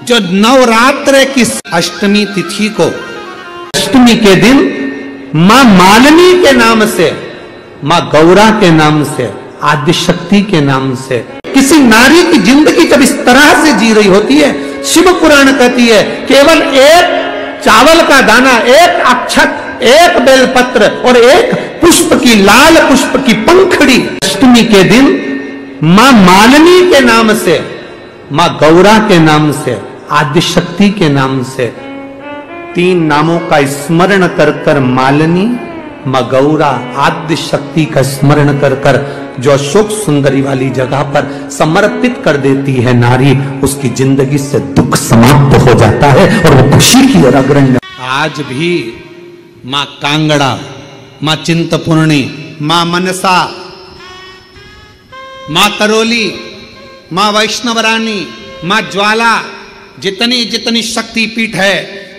जो नवरात्र की अष्टमी तिथि को, अष्टमी के दिन मां मालिनी के नाम से, मां गौरा के नाम से, आदिशक्ति के नाम से किसी नारी की जिंदगी जब इस तरह से जी रही होती है, शिव पुराण कहती है केवल एक चावल का दाना, एक अक्षत, एक बेलपत्र और एक पुष्प की, लाल पुष्प की पंखड़ी, अष्टमी के दिन मां मालिनी के नाम से, मां गौरा के नाम से, आदिशक्ति के नाम से, तीन नामों का स्मरण कर कर मालिनी, मां गौरा, आदिशक्ति का स्मरण कर कर जो अशोक सुंदरी वाली जगह पर समर्पित कर देती है नारी, उसकी जिंदगी से दुख समाप्त हो जाता है और वो खुशी की ओर अग्रणी। आज भी मां कांगड़ा, मां चिंतपूर्णी, मां मनसा, मां करोली, मां वैष्णवरानी, मां ज्वाला, जितनी जितनी शक्तिपीठ है,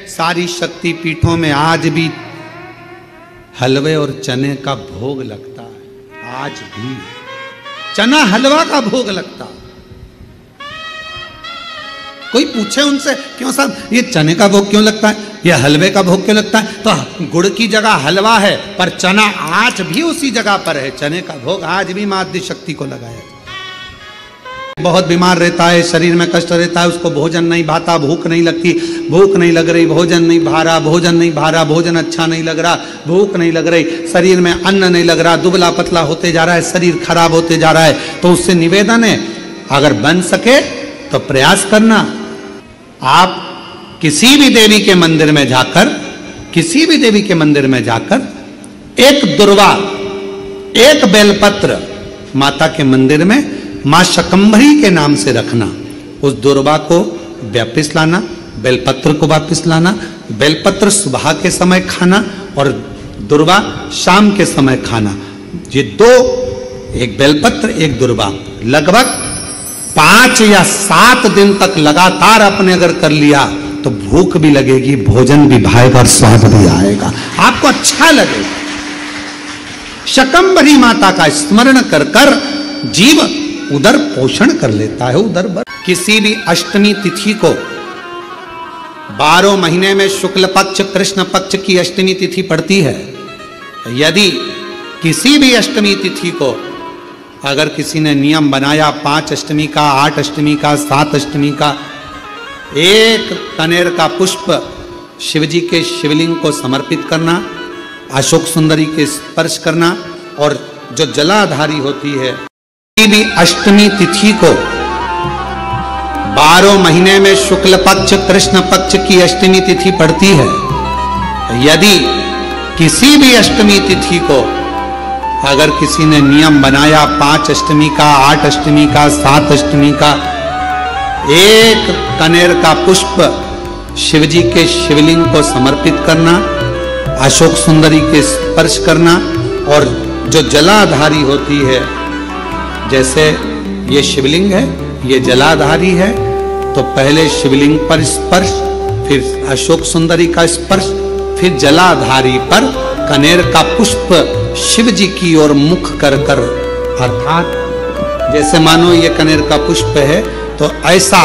सारी शक्तिपीठों में आज भी हलवे और चने का भोग लगता है। आज भी चना हलवा का भोग लगता। कोई पूछे उनसे, क्यों साहब ये चने का भोग क्यों लगता है, ये हलवे का भोग क्यों लगता है, तो गुड़ की जगह हलवा है, पर चना आज भी उसी जगह पर है। चने का भोग आज भी मां आदिशक्ति को लगाया। बहुत बीमार रहता है, शरीर में कष्ट रहता है, उसको भोजन नहीं भाता, भूख नहीं लगती, भूख नहीं लग रही, भोजन नहीं भा रहा, भोजन नहीं भा रहा, भोजन अच्छा नहीं लग रहा, भूख नहीं लग रही, शरीर में अन्न नहीं लग रहा, दुबला पतला होते जा रहा है, शरीर खराब होते जा रहा है, तो उससे निवेदन है अगर बन सके तो प्रयास करना। आप किसी भी देवी के मंदिर में जाकर, किसी भी देवी के मंदिर में जाकर एक दुर्वा, एक बेलपत्र माता के मंदिर में मां शकंभरी के नाम से रखना। उस दुर्वा को वापिस लाना, बेलपत्र को वापिस लाना। बेलपत्र सुबह के समय खाना और दुर्वा शाम के समय खाना। ये दो, एक बेलपत्र एक दुर्वा, लगभग 5 या 7 दिन तक लगातार आपने अगर कर लिया तो भूख भी लगेगी, भोजन भी भाएगा और स्वाद भी आएगा, आपको अच्छा लगेगा। शकंभरी माता का स्मरण कर कर जीव उदर पोषण कर लेता है। उदर किसी भी अष्टमी तिथि को 12 महीने में शुक्ल पक्ष कृष्ण पक्ष की अष्टमी तिथि पड़ती है। यदि किसी भी अष्टमी तिथि को अगर किसी ने नियम बनाया 5 अष्टमी का, 8 अष्टमी का, 7 अष्टमी का, एक कनेर का पुष्प शिवजी के शिवलिंग को समर्पित करना, अशोक सुंदरी के स्पर्श करना, और जो जलाधारी होती है, किसी भी अष्टमी तिथि को 12 महीने में शुक्ल पक्ष कृष्ण पक्ष की अष्टमी तिथि पड़ती है। यदि किसी भी अष्टमी तिथि को अगर किसी ने नियम बनाया 5 अष्टमी का, 8 अष्टमी का, 7 अष्टमी का, एक कनेर का पुष्प शिवजी के शिवलिंग को समर्पित करना, अशोक सुंदरी के स्पर्श करना, और जो जलाधारी होती है, जैसे ये शिवलिंग है, ये जलाधारी है, तो पहले शिवलिंग पर स्पर्श, फिर अशोक सुंदरी का स्पर्श, फिर जलाधारी पर कनेर का पुष्प शिव जी की ओर मुख कर कर, अर्थात जैसे मानो ये कनेर का पुष्प है, तो ऐसा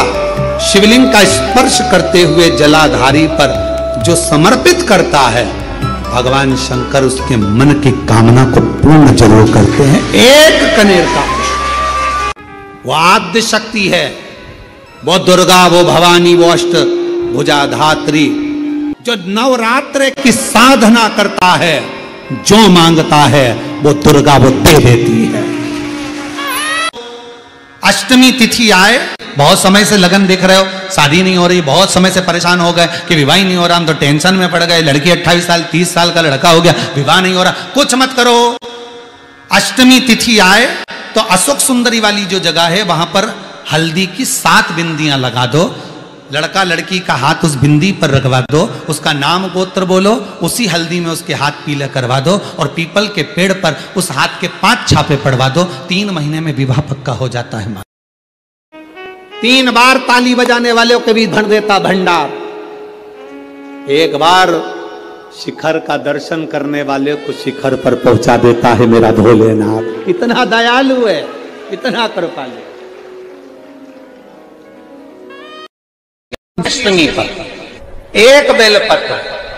शिवलिंग का स्पर्श करते हुए जलाधारी पर जो समर्पित करता है, भगवान शंकर उसके मन की कामना को पूर्ण जरूर करते हैं। एक कनेर का वो आद्य शक्ति है, वो दुर्गा, वो भवानी, वो अष्ट भुजा धात्री, जो नवरात्र की साधना करता है, जो मांगता है वो दुर्गा वो दे देती है। अष्टमी तिथि आए, बहुत समय से लगन देख रहे हो, शादी नहीं हो रही, बहुत समय से परेशान हो गए कि विवाह ही नहीं हो रहा, हम तो टेंशन में पड़ गए, लड़की 28 साल 30 साल का लड़का हो गया, विवाह नहीं हो रहा, कुछ मत करो। अष्टमी तिथि आए तो अशोक सुंदरी वाली जो जगह है वहां पर हल्दी की 7 बिंदियां लगा दो, लड़का लड़की का हाथ उस बिंदी पर रखवा दो, उसका नाम गोत्र बोलो, उसी हल्दी में उसके हाथ पीला करवा दो, और पीपल के पेड़ पर उस हाथ के 5 छापे पड़वा दो। 3 महीने में विवाह पक्का हो जाता है। 3 बार ताली बजाने वाले को भी भर देता भंडार, 1 बार शिखर का दर्शन करने वाले को शिखर पर पहुंचा देता है मेरा भोलेनाथ। इतना दयालु है, इतना कृपालु। अष्टमी पर एक बेलपत्र,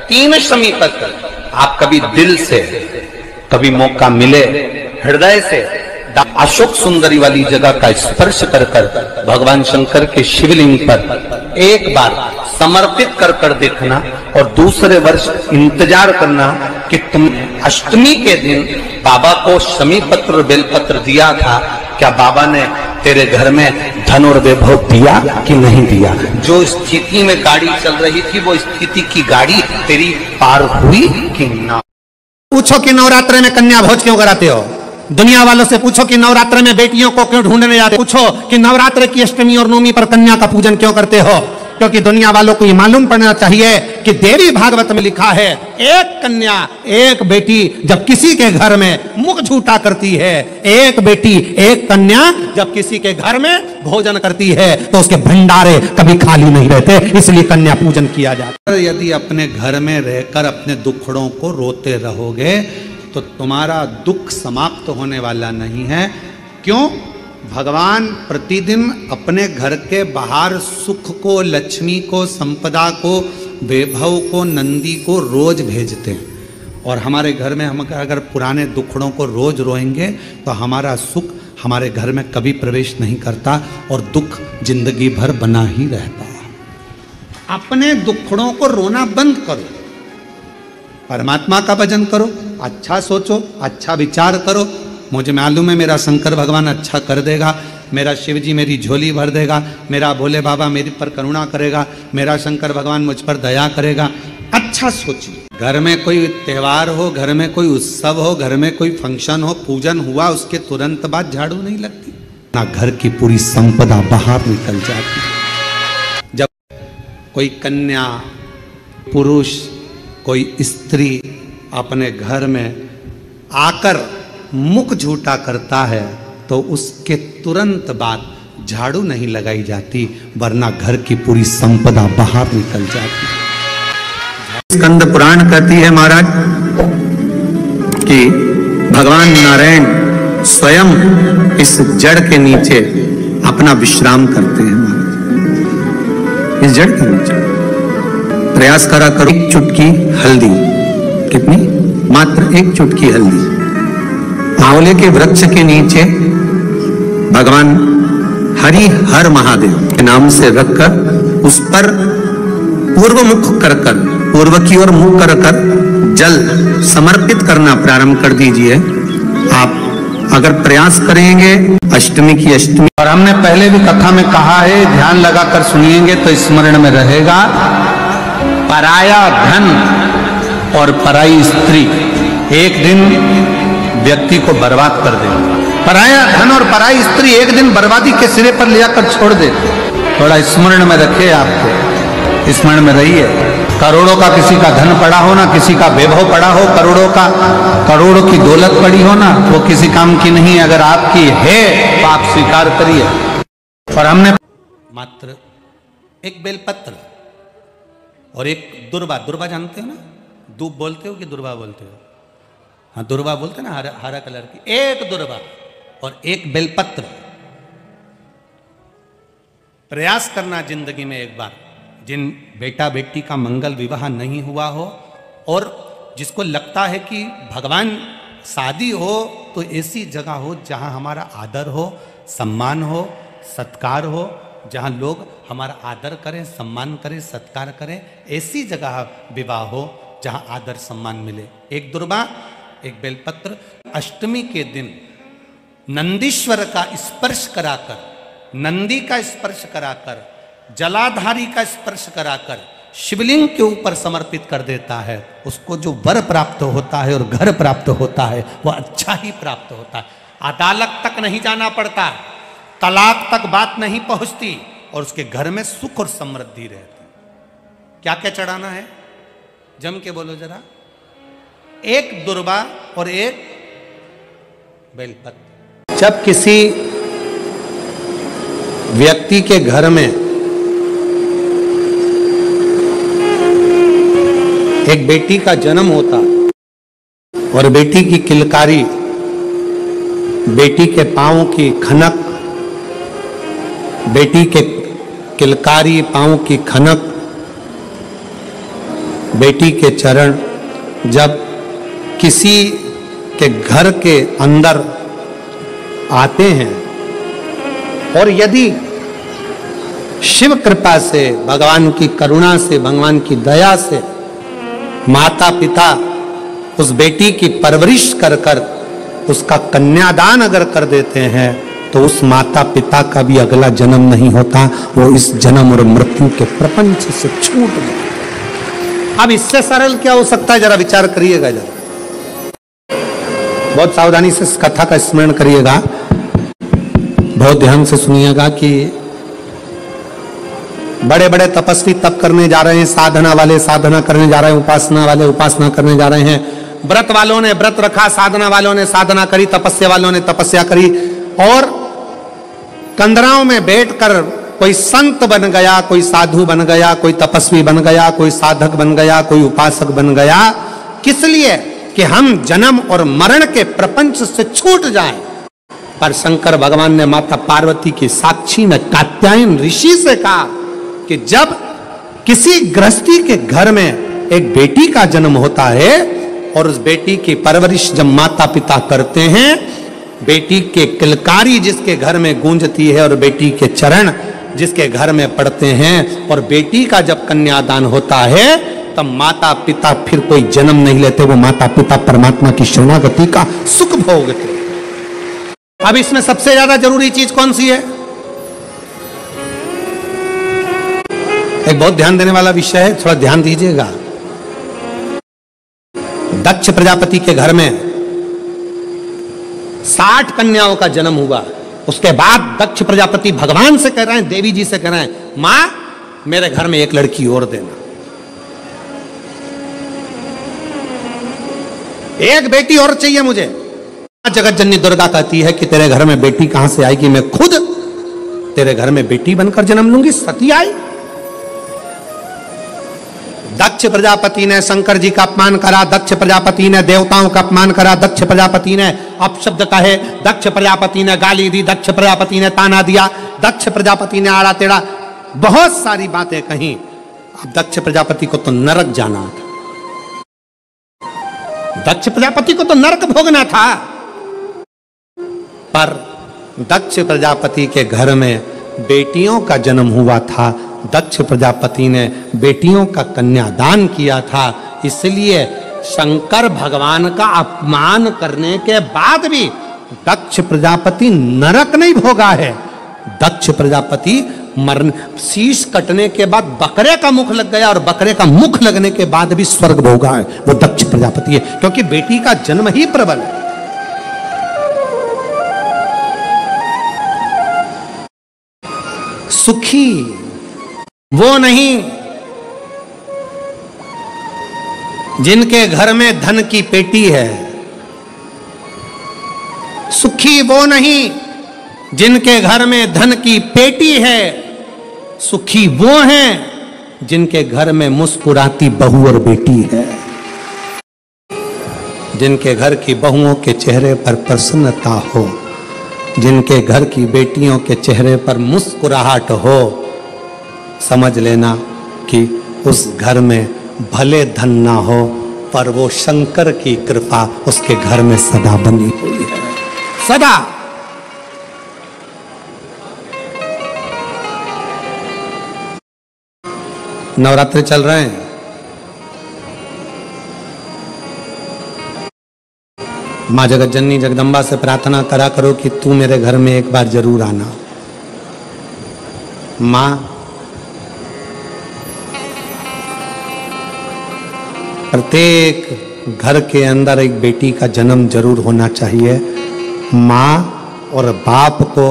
3 शमी पत्र। आप कभी दिल से, कभी मौका मिले हृदय से अशोक सुंदरी वाली जगह का स्पर्श कर कर भगवान शंकर के शिवलिंग पर एक बार समर्पित कर कर देखना, और दूसरे वर्ष इंतजार करना कि तुम अष्टमी के दिन बाबा को शमी पत्र बेलपत्र दिया था, क्या बाबा ने तेरे घर में धन और वैभव दिया कि नहीं दिया। जो स्थिति में गाड़ी चल रही थी वो स्थिति की गाड़ी तेरी पार हुई कि ना। पूछो कि नवरात्र में कन्या भोज क्यों कराते हो। दुनिया वालों से पूछो कि नवरात्र में बेटियों को क्यों ढूंढने जाते हो। पूछो कि नवरात्र की अष्टमी और नवमी पर कन्या का पूजन क्यों करते हो। क्योंकि दुनिया वालों को ये मालूम पड़ना चाहिए कि देवी भागवत में लिखा है, एक कन्या एक बेटी जब किसी के घर में मुख झूठा करती है, एक बेटी एक कन्या जब किसी के घर में भोजन करती है तो उसके भंडारे कभी खाली नहीं रहते, इसलिए कन्या पूजन किया जाता है। यदि अपने घर में रहकर अपने दुखड़ों को रोते रहोगे तो तुम्हारा दुख समाप्त होने वाला नहीं है। क्यों? भगवान प्रतिदिन अपने घर के बाहर सुख को, लक्ष्मी को, संपदा को, वैभव को, नंदी को रोज भेजते हैं। और हमारे घर में हम अगर पुराने दुखड़ों को रोज रोएंगे तो हमारा सुख हमारे घर में कभी प्रवेश नहीं करता और दुख जिंदगी भर बना ही रहता है। अपने दुखड़ों को रोना बंद करो, परमात्मा का भजन करो, अच्छा सोचो, अच्छा विचार करो। मुझे मालूम है मेरा शंकर भगवान अच्छा कर देगा, मेरा शिव जी मेरी झोली भर देगा, मेरा भोले बाबा मेरे पर करुणा करेगा, मेरा शंकर भगवान मुझ पर दया करेगा। अच्छा सोचिए। घर में कोई त्योहार हो, घर में कोई उत्सव हो, घर में कोई फंक्शन हो, पूजन हुआ, उसके तुरंत बाद झाड़ू नहीं लगती ना, घर की पूरी संपदा बाहर निकल जाती। जब कोई कन्या, पुरुष, कोई स्त्री अपने घर में आकर मुख झूठा करता है तो उसके तुरंत बाद झाड़ू नहीं लगाई जाती, वरना घर की पूरी संपदा बाहर निकल जाती। स्कंद पुराण कहती है महाराज कि भगवान नारायण स्वयं इस जड़ के नीचे अपना विश्राम करते हैं। महाराज इस जड़ के नीचे प्रयास करा करो। एक चुटकी हल्दी, कितनी? मात्र एक चुटकी हल्दी आंवले के वृक्ष के नीचे भगवान हरि हर महादेव के नाम से रखकर उस पर पूर्व मुख कर कर, पूर्व की ओर मुख कर कर जल समर्पित करना प्रारंभ कर दीजिए। आप अगर प्रयास करेंगे अष्टमी की अष्टमी, और हमने पहले भी कथा में कहा है, ध्यान लगाकर सुनिएंगे तो स्मरण में रहेगा, पराया धन और पराई स्त्री एक दिन व्यक्ति को बर्बाद कर देगा। पराया धन और पराई स्त्री एक दिन बर्बादी के सिरे पर ले जाकर छोड़ दे। थोड़ा स्मरण में रखे, आपको स्मरण में रहिए। करोड़ों का किसी का धन पड़ा हो ना, किसी का वैभव पड़ा हो, करोड़ों की दौलत पड़ी हो ना, वो किसी काम की नहीं। अगर आपकी है तो आप स्वीकार करिए। और हमने मात्र एक बेलपत्र और एक दुर्वा जानते हो ना, दूब बोलते हो कि दुर्वा बोलते हो? हाँ, दुर्वा बोलते ना, हरा कलर की। एक दुर्वा और एक बेलपत्र। प्रयास करना जिंदगी में एक बार, जिन बेटा बेटी का मंगल विवाह नहीं हुआ हो और जिसको लगता है कि भगवान शादी हो तो ऐसी जगह हो जहां हमारा आदर हो, सम्मान हो, सत्कार हो, जहां लोग हमारा आदर करें, सम्मान करें, सत्कार करें, ऐसी जगह विवाह हो जहां आदर सम्मान मिले। एक दुर्वा, एक बेलपत्र। अष्टमी के दिन नंदीश्वर का स्पर्श कराकर, नंदी का स्पर्श कराकर, जलाधारी का स्पर्श कराकर शिवलिंग के ऊपर समर्पित कर देता है, उसको जो वर प्राप्त होता है और घर प्राप्त होता है वो अच्छा ही प्राप्त होता है। अदालत तक नहीं जाना पड़ता, तलाक तक बात नहीं पहुंचती और उसके घर में सुख और समृद्धि रहती। क्या क्या चढ़ाना है? जम के बोलो जरा। एक दुर्वा और एक बेलपत्र। जब किसी व्यक्ति के घर में एक बेटी का जन्म होता और बेटी की किलकारी, बेटी के पांव की खनक, बेटी के किलकारी, पांव की खनक, बेटी के चरण जब किसी के घर के अंदर आते हैं और यदि शिव कृपा से, भगवान की करुणा से, भगवान की दया से माता पिता उस बेटी की परवरिश कर कर उसका कन्यादान अगर कर देते हैं तो उस माता पिता का भी अगला जन्म नहीं होता, वो इस जन्म और मृत्यु के प्रपंच से छूट जाता। अब इससे सरल क्या हो सकता है, जरा विचार करिएगा, जरा बहुत सावधानी से इस कथा का स्मरण करिएगा, बहुत ध्यान से सुनिएगा कि बड़े बड़े तपस्वी तप करने जा रहे हैं, साधना वाले साधना करने जा रहे हैं, उपासना वाले उपासना करने जा रहे हैं, व्रत वालों ने व्रत रखा, साधना वालों ने साधना करी, तपस्या वालों ने तपस्या करी, और कंदराओं में बैठकर कोई संत बन गया, कोई साधु बन गया, कोई तपस्वी बन गया, कोई साधक बन गया, कोई उपासक बन गया। किस लिए? कि हम जन्म और मरण के प्रपंच से छूट जाएं। पर शंकर भगवान ने माता पार्वती की साक्षी में कात्यायन ऋषि से कहा कि जब किसी गृहस्थी के घर में एक बेटी का जन्म होता है और उस बेटी की परवरिश जब माता पिता करते हैं, बेटी के किलकारी जिसके घर में गूंजती है और बेटी के चरण जिसके घर में पड़ते हैं, और बेटी का जब कन्यादान होता है तब माता पिता फिर कोई जन्म नहीं लेते, वो माता पिता परमात्मा की शरणागति का सुख भोगते। अब इसमें सबसे ज्यादा जरूरी चीज कौन सी है? एक बहुत ध्यान देने वाला विषय है, थोड़ा ध्यान दीजिएगा। दक्ष प्रजापति के घर में 60 कन्याओं का जन्म हुआ। उसके बाद दक्ष प्रजापति भगवान से कह रहे हैं, देवी जी से कह रहे हैं, मां मेरे घर में एक लड़की और देना, एक बेटी और चाहिए मुझे। जगत जननी दुर्गा कहती है कि तेरे घर में बेटी कहां से आएगी, मैं खुद तेरे घर में बेटी बनकर जन्म लूंगी। सती आई। दक्ष प्रजापति ने शंकर जी का अपमान करा, दक्ष प्रजापति ने देवताओं का अपमान करा, दक्ष प्रजापति ने अपशब्द कहे, दक्ष प्रजापति ने गाली दी, दक्ष प्रजापति ने ताना दिया, दक्ष प्रजापति ने आड़ा टेढ़ा बहुत सारी बातें कही। अब दक्ष प्रजापति को तो नरक जाना था, दक्ष प्रजापति को तो नरक भोगना था। पर दक्ष प्रजापति के घर में बेटियों का जन्म हुआ था, दक्ष प्रजापति ने बेटियों का कन्यादान किया था, इसलिए शंकर भगवान का अपमान करने के बाद भी दक्ष प्रजापति नरक नहीं भोगा है। दक्ष प्रजापति मरण, शीश कटने के बाद बकरे का मुख लग गया और बकरे का मुख लगने के बाद भी स्वर्ग भोगा है, वो दक्ष प्रजापति है, क्योंकि बेटी का जन्म ही प्रबल है। सुखी वो नहीं जिनके घर में धन की पेटी है, सुखी वो नहीं जिनके घर में धन की पेटी है, सुखी वो हैं जिनके घर में मुस्कुराती बहू और बेटी है, जिनके घर की बहुओं के चेहरे पर प्रसन्नता हो, जिनके घर की बेटियों के चेहरे पर मुस्कुराहट हो। समझ लेना कि उस घर में भले धन ना हो पर वो शंकर की कृपा उसके घर में सदा बनी हुई है, सदा। नवरात्रि चल रहे हैं, मां जगत जननी जगदम्बा से प्रार्थना करा करो कि तू मेरे घर में एक बार जरूर आना। मां प्रत्येक घर के अंदर एक बेटी का जन्म जरूर होना चाहिए। मां और बाप को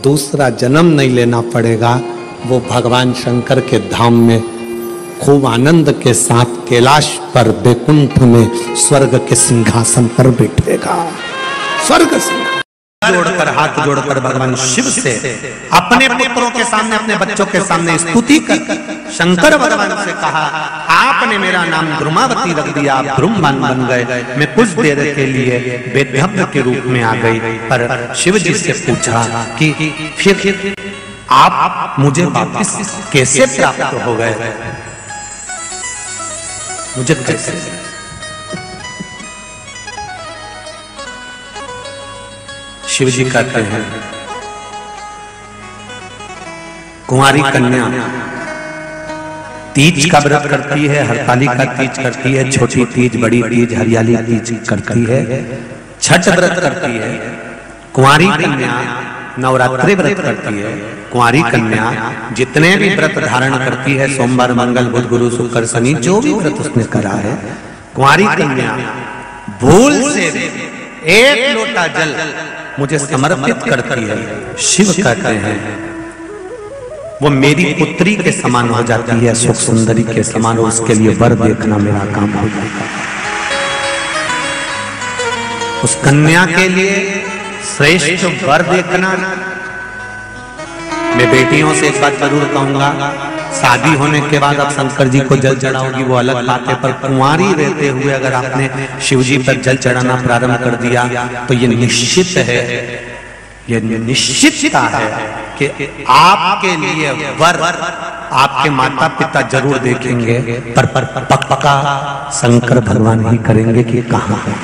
दूसरा जन्म नहीं लेना पड़ेगा, वो भगवान शंकर के धाम में खूब आनंद के साथ कैलाश पर बैकुंठ में स्वर्ग के सिंहासन पर बैठेगा। स्वर्ग से जोड़कर, हाथ जोड़कर भगवान शिव से अपने पुत्रों के सामने, अपने बच्चों के सामने स्तुति कर शंकर भगवान से कहा, आपने मेरा नाम द्रुमावती रख दिया, आप द्रुमबान बन गए, मैं कुछ देर के लिए वेदव्य के रूप में आ गई। पर शिव जी से पूछा कि फिर आप मुझे वापस कैसे प्राप्त हो गए, मुझे कैसे? शिव जी कहते हैं, कुंवारी कन्या तीज का व्रत करती है, हरतालिका तीज करती है, छोटी तीज, बड़ी तीज, हरियाली तीज करती है, छठ व्रत करती है। कुंवारी कन्या नवरात्रि व्रत करती है। कुंवारी कन्या जितने भी व्रत धारण करती है, सोमवार, मंगल, बुध, गुरु, शुक्र, शनि, जो भी व्रत उसने करा है, कुंवारी कन्या भूल से एक लोटा जल मुझे समर्पित करती है। शिव कहते हैं वो मेरी पुत्री के समान हो जाती है, सुख सुंदरी के समान। उसके लिए वर देखना मेरा काम हो जाता है। उस कन्या के लिए श्रेष्ठ वर देखना। मैं बेटियों से एक बात जरूर कहूंगा, शादी होने के बाद आप शंकर जी को जल चढ़ाओगी वो अलग बात है, पर कुंवारी रहते हुए अगर आपने शिव जी पर जल चढ़ाना प्रारंभ कर दिया तो ये निश्चित है, ये निश्चितता है कि आपके लिए वर आपके माता पिता जरूर देखेंगे, पर पक्का शंकर भगवान ही करेंगे कि कहां है।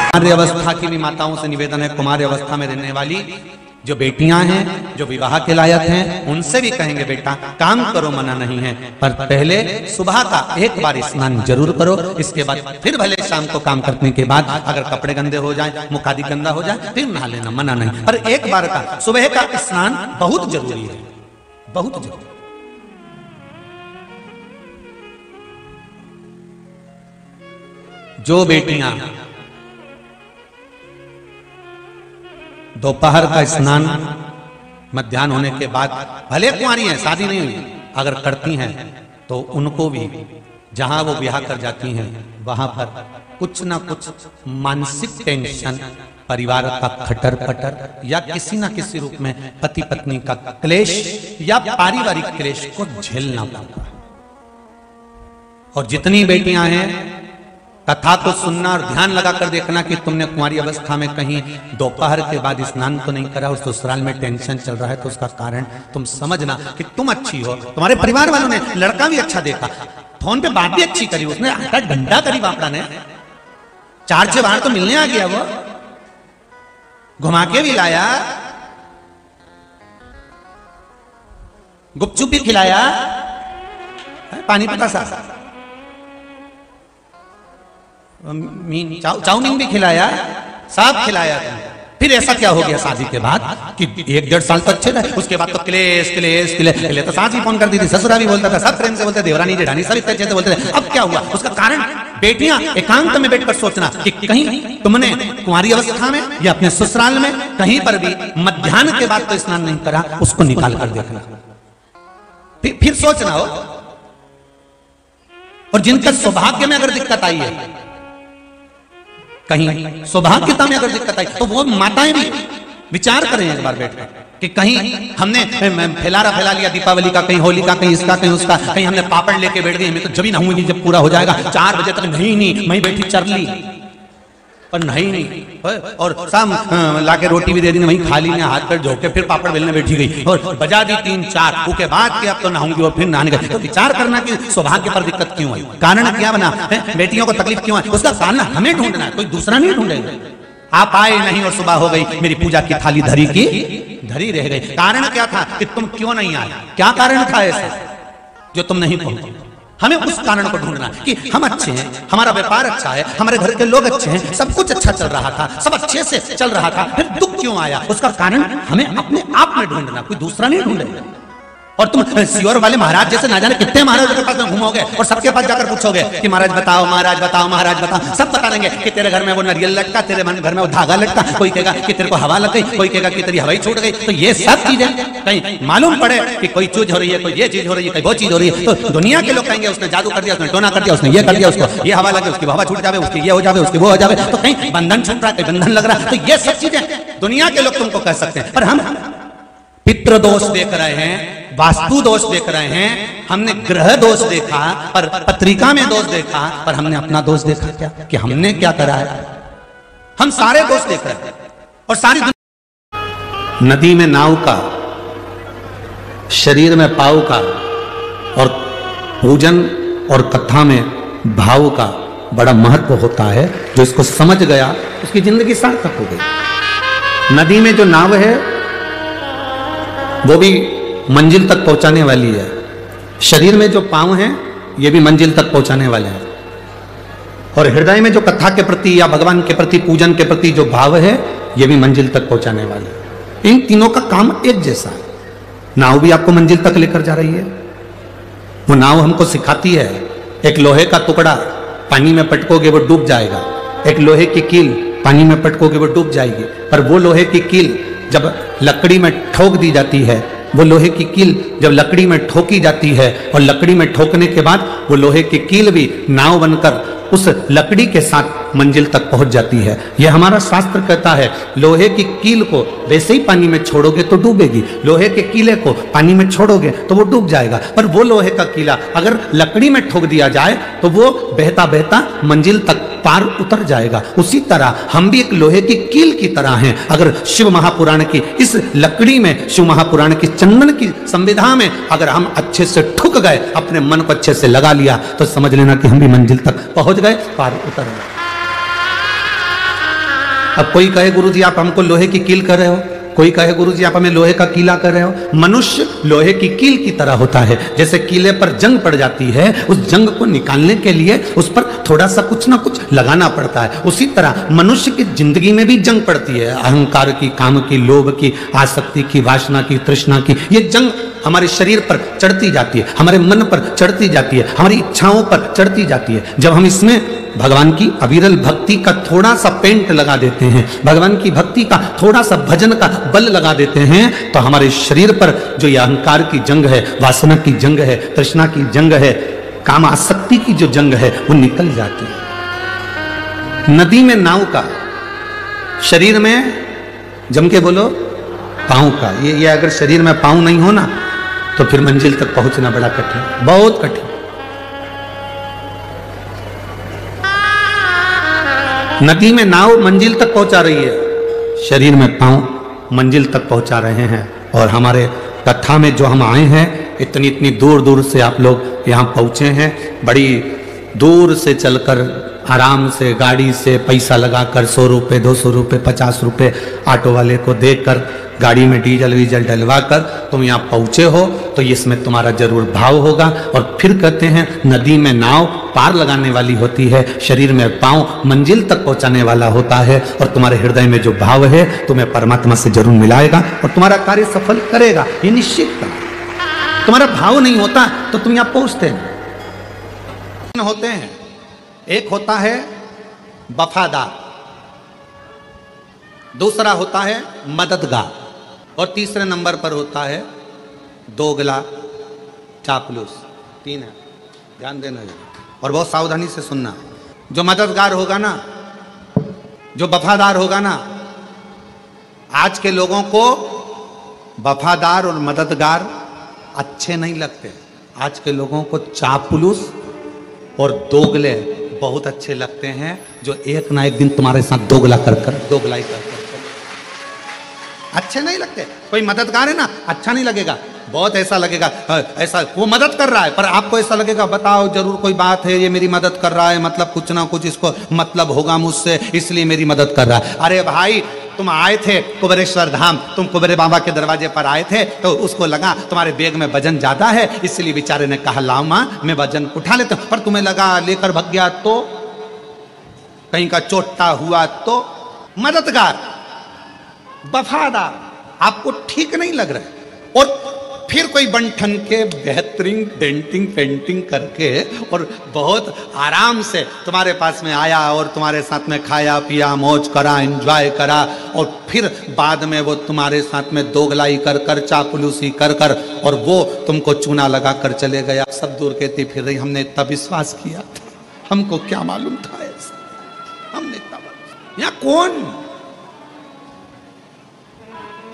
कुमारी अवस्था की भी माताओं से निवेदन है, कुमारी अवस्था में रहने वाली जो बेटियां हैं, जो विवाह के लायक हैं, उनसे भी कहेंगे बेटा काम करो, मना नहीं है, पर पहले सुबह का एक बार स्नान जरूर करो। इसके बाद फिर भले शाम को काम करने के बाद अगर कपड़े गंदे हो जाए, मुख आदि गंदा हो जाए, फिर नहा लेना, मना नहीं, पर एक बार का सुबह का स्नान बहुत जरूरी है, बहुत जरूरी। जो बेटियां दोपहर का स्नान मध्याह्न होने के बाद, भले कुंवारी हैं, शादी नहीं हुई, अगर करती हैं तो उनको भी जहां वो ब्याह कर जाती हैं वहां पर कुछ ना कुछ मानसिक टेंशन, परिवार का खटर पटर या किसी ना किसी रूप में पति पत्नी का क्लेश या पारिवारिक क्लेश को झेलना पड़ता है। और जितनी बेटियां हैं कथा को सुनना और ध्यान लगाकर देखना कि तुमने कुंवारी अवस्था में कहीं दोपहर के बाद स्नान तो नहीं करा, उस ससुराल में टेंशन चल रहा है, तो उसका कारण तुम समझना कि तुम अच्छी हो, तुम्हारे परिवार वालों ने लड़का भी अच्छा देखा, फोन पे बात भी अच्छी करी, उसने आटा डंडा करी बापड़ा ने, 4 बार तो मिलने आ गया, वो घुमा के भी लाया, गुपचुप भी खिलाया, पानी पतासा, चाउमीन भी खिलाया, सब खिलाया। फिर ऐसा क्या हो गया शादी के बाद कि 1-1.5 साल तक अच्छे रहे, उसके बाद तो क्लेश क्लेश क्लेश। पहले तो सास भी फोन करती थी, ससुरा भी बोलता था, सब प्रेम से बोलते, देवरानी जेठानी सब इतने अच्छे से बोलते थे। अब क्या हुआ? उसका कारण बेटियां एकांत में बैठकर सोचना कि कहीं तुमने कुंवारी अवस्था में या अपने ससुराल में कहीं पर भी मध्याह्न के बाद तो स्नान नहीं करा, उसको निकाल कर देखना, फिर सोचना हो। और जिनका सौभाग्य में अगर दिक्कत आई है, कहीं सौभाग्यता में अगर दिक्कत आई, तो वो माताएं भी विचार करें एक बार बैठ कि कहीं हमने फैला लिया दीपावली का, कहीं होली का, कहीं इसका, कहीं उसका, कहीं हमने पापड़ लेके बैठ गए, मैं तो जब ही नहाऊंगी जब पूरा हो जाएगा, 4 बजे तक नहीं मैं बैठी चरली पर नहीं, और शाम लाके रोटी भी दे दी, वहीं खा ली, हाथ पर झोंके, फिर पापड़ बेलने बैठी गई और बजा दी 3-4, उसके बाद कि अब तो नहाऊंगी और फिर नहाने गई। तो विचार करना कि सौभाग्य पर दिक्कत क्यों आई, कारण क्या बना है, बेटियों को तकलीफ क्यों आई, उसका कारण हमें ढूंढना है, कोई दूसरा नहीं ढूंढेगा। आप आए नहीं और सुबह हो गई, मेरी पूजा की थाली धरी रह गई, कारण क्या था कि तुम क्यों नहीं आए, क्या कारण था ऐसा जो तुम नहीं पहुंचे। हमें उस कारण को ढूंढना कि हम अच्छे हैं, हमारा व्यापार अच्छा है, हमारे घर के लोग अच्छे हैं, सब कुछ अच्छा चल रहा था, सब अच्छे से चल रहा था, फिर दुख क्यों आया, उसका कारण हमें अपने आप में ढूंढना, कोई दूसरा नहीं ढूंढेगा। और तुम सियोर वाले महाराज जैसे ना जाने कितने महाराज के पास में घूमोगे और सबके पास जाकर पूछोगे कि महाराज बताओ, महाराज बताओ, महाराज बताओ, सब बता देंगे कि तेरे घर में वो नारियल लटका, तेरे घर में वो धागा लटका, कोई कहेगा कि तेरे को हवा लग गई, कोई कहेगा कि तेरी हवाई छूट गई। तो ये सब चीजें कहीं मालूम पड़े कि कोई चीज हो रही है, कोई ये चीज हो रही है, कोई वो चीज हो रही है, तो दुनिया के लोग कहेंगे उसने जादू कर दिया, उसने टोना कर दिया, उसने ये कर दिया, उसको ये हवा लगे, उसकी हवा छूट जावे, उसकी ये हो जावे, उसकी वो हो जावे, तो कहीं बंधन छूट रहा है, कहीं बंधन लग रहा है। तो ये सब चीजें दुनिया के लोग तुमको कह सकते हैं, पर हम पितृ दोष देख रहे हैं, वास्तु दोष देख रहे हैं, हमने ग्रह दोष देखा, पर पत्रिका में दोष देखा, पर हमने अपना दोष देखा क्या कि हमने क्या करा है। हम सारे दोष देख रहे हैं और सारी नदी में नाव का शरीर में पाव का और पूजन और कथा में भाव का बड़ा महत्व होता है। जो इसको समझ गया उसकी जिंदगी सार्थक हो गई। नदी में जो नाव है वो भी मंजिल तक पहुंचाने वाली है। शरीर में जो पांव हैं ये भी मंजिल तक पहुंचाने वाले हैं। और हृदय में जो कथा के प्रति या भगवान के प्रति पूजन के प्रति जो भाव है ये भी मंजिल तक पहुंचाने वाले हैं। इन तीनों का काम एक जैसा है। नाव भी आपको मंजिल तक लेकर जा रही है। वो नाव हमको सिखाती है, एक लोहे का टुकड़ा पानी में पटकोगे वो डूब जाएगा, एक लोहे की कील पानी में पटकोगे वो डूब जाएगी। पर वो लोहे की कील जब लकड़ी में ठोक दी जाती है, वो लोहे की कील जब लकड़ी में ठोकी जाती है और लकड़ी में ठोकने के बाद वो लोहे की कील भी नाव बनकर उस लकड़ी के साथ मंजिल तक पहुंच जाती है। यह हमारा शास्त्र कहता है, लोहे की कील को वैसे ही पानी में छोड़ोगे तो डूबेगी, लोहे के कीले को पानी में छोड़ोगे तो वो डूब जाएगा। पर वो लोहे का कीला अगर लकड़ी में ठोक दिया जाए तो वो बहता बहता मंजिल तक पार उतर जाएगा। उसी तरह हम भी एक लोहे की कील की तरह हैं। अगर शिव महापुराण की इस लकड़ी में, शिव महापुराण की चंदन की संविधा में अगर हम अच्छे से ठुक गए, अपने मन को अच्छे से लगा लिया, तो समझ लेना कि हम भी मंजिल तक पहुंच गए, पार उतर गए। अब कोई कहे गुरुजी आप हमको लोहे की कील कर रहे हो, कोई कहे गुरुजी आप हमें लोहे का कीला कर रहे हो। मनुष्य लोहे की कील की तरह होता है। जैसे कीले पर जंग पड़ जाती है, उस जंग को निकालने के लिए उस पर थोड़ा सा कुछ ना कुछ लगाना पड़ता है। उसी तरह मनुष्य की जिंदगी में भी जंग पड़ती है, अहंकार की, काम की, लोभ की, आसक्ति की, वासना की, तृष्णा की। ये जंग हमारे शरीर पर चढ़ती जाती है, हमारे मन पर चढ़ती जाती है, हमारी इच्छाओं पर चढ़ती जाती है। जब हम इसमें भगवान की अविरल भक्ति का थोड़ा सा पेंट लगा देते हैं, भगवान की भक्ति का थोड़ा सा भजन का बल लगा देते हैं, तो हमारे शरीर पर जो ये अहंकार की जंग है, वासना की जंग है, तृष्णा की जंग है, काम आसक्ति की जो जंग है वो निकल जाती है। नदी में नाव का, शरीर में जम के बोलो पांव का। ये अगर शरीर में पांव नहीं हो ना तो फिर मंजिल तक पहुंचना बड़ा कठिन, बहुत कठिन। नदी में नाव मंजिल तक पहुंचा रही है, शरीर में पांव मंजिल तक पहुंचा रहे हैं। और हमारे कथा में जो हम आए हैं, इतनी इतनी दूर दूर से आप लोग यहाँ पहुंचे हैं, बड़ी दूर से चलकर आराम से गाड़ी से पैसा लगाकर 100 रुपये, 200 रुपये, 50 रुपये ऑटो वाले को देकर गाड़ी में डीजल वीजल डलवा कर तुम यहाँ पहुँचे हो, तो इसमें तुम्हारा जरूर भाव होगा। और फिर कहते हैं नदी में नाव पार लगाने वाली होती है, शरीर में पांव मंजिल तक पहुँचाने वाला होता है। और तुम्हारे हृदय में जो भाव है तुम्हें परमात्मा से जरूर मिलाएगा और तुम्हारा कार्य सफल करेगा, ये निश्चित। तुम्हारा भाव नहीं होता तो तुम यहाँ पहुँचते होते हैं। एक होता है वफादार, दूसरा होता है मददगार, और तीसरे नंबर पर होता है दोगला, चापलूस। 3 है, ध्यान देना और बहुत सावधानी से सुनना। जो मददगार होगा ना, जो वफादार होगा ना, आज के लोगों को वफादार और मददगार अच्छे नहीं लगते। आज के लोगों को चापलूस और दोगले बहुत अच्छे लगते हैं, जो एक ना एक दिन तुम्हारे साथ दोगलाई कर अच्छे नहीं लगते। कोई मददगार है ना, अच्छा नहीं लगेगा, बहुत ऐसा लगेगा, ऐसा वो मदद कर रहा है पर आपको ऐसा लगेगा बताओ जरूर कोई बात है, ये मेरी मदद कर रहा है, मतलब कुछ ना कुछ इसको मतलब होगा मुझसे, इसलिए मेरी मदद कर रहा है। अरे भाई तुम आए थे कुबेरेश्वर धाम, तुम कुबेरे बाबा के दरवाजे पर आए थे, तो उसको लगा तुम्हारे बैग में वजन ज्यादा है, इसलिए बेचारे ने कहा लाओ मां मैं वजन उठा लेता हूं। पर तुम्हें लगा लेकर भग गया तो, कहीं का चोटा हुआ तो। मददगार, वफादार आपको ठीक नहीं लग रहा है, और फिर कोई बंठन के बेहतरीन डेंटिंग पेंटिंग करके और बहुत आराम से तुम्हारे पास में आया और तुम्हारे साथ में खाया पिया, मौज करा, एंजॉय करा, और फिर बाद में वो तुम्हारे साथ में दोगलाई कर कर, चापलूसी कर कर, और वो तुमको चूना लगा कर चले गया। सब दूर कहती फिर रही हमने इतना विश्वास किया था, हमको क्या मालूम था ऐसा, हमने इतना यहाँ कौन।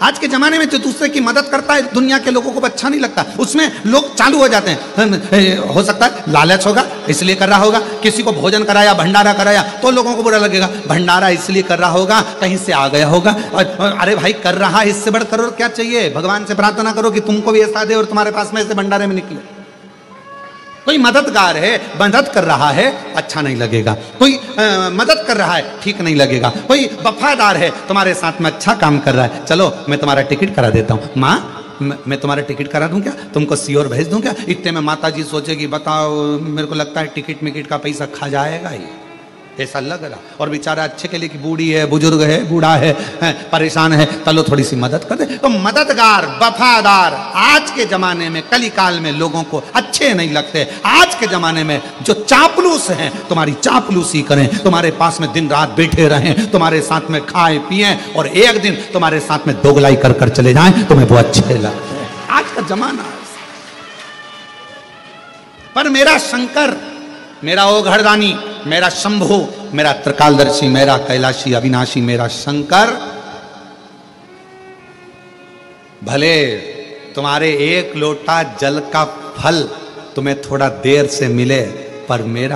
आज के जमाने में जो दूसरे की मदद करता है दुनिया के लोगों को अच्छा नहीं लगता, उसमें लोग चालू हो जाते हैं। हो सकता है लालच होगा, इसलिए कर रहा होगा। किसी को भोजन कराया, भंडारा कराया तो लोगों को बुरा लगेगा। भंडारा इसलिए कर रहा होगा, कहीं से आ गया होगा। और अरे भाई कर रहा है, इससे बढ़कर और क्या चाहिए? भगवान से प्रार्थना करो कि तुमको भी ऐसा दे और तुम्हारे पास में ऐसे भंडारे में निकले। कोई मददगार है, मदद कर रहा है, अच्छा नहीं लगेगा। कोई मदद कर रहा है, ठीक नहीं लगेगा। कोई वफादार है, तुम्हारे साथ में अच्छा काम कर रहा है, चलो मैं तुम्हारा टिकट करा देता हूँ। माँ मैं तुम्हारा टिकट करा दूं क्या? तुमको सियोर भेज दूं क्या? इतने में माता जी सोचेगी बताओ मेरे को लगता है टिकट मिकट का पैसा खा जाएगा ही, ऐसा लग रहा। और बेचारा अच्छे के लिए कि बूढ़ी है, बुजुर्ग है, बूढ़ा है, परेशान है, चलो थोड़ी सी मदद कर दे। तो मददगार, वफादार आज के जमाने में, कलिकाल में लोगों को अच्छे नहीं लगते। आज के जमाने में जो चापलूस हैं, तुम्हारी चापलूसी करें, तुम्हारे पास में दिन रात बैठे रहें, तुम्हारे साथ में खाएं पिएं और एक दिन तुम्हारे साथ में दोगलाई कर कर चले जाएं, तुम्हें वो अच्छे लगते हैं। आज का जमाना है। पर मेरा शंकर, मेरा ओघड़दानी, मेरा शंभु, मेरा त्रिकालदर्शी, मेरा कैलाशी अविनाशी, मेरा शंकर भले तुम्हारे एक लोटा जल का फल तुम्हें थोड़ा देर से मिले, पर मेरा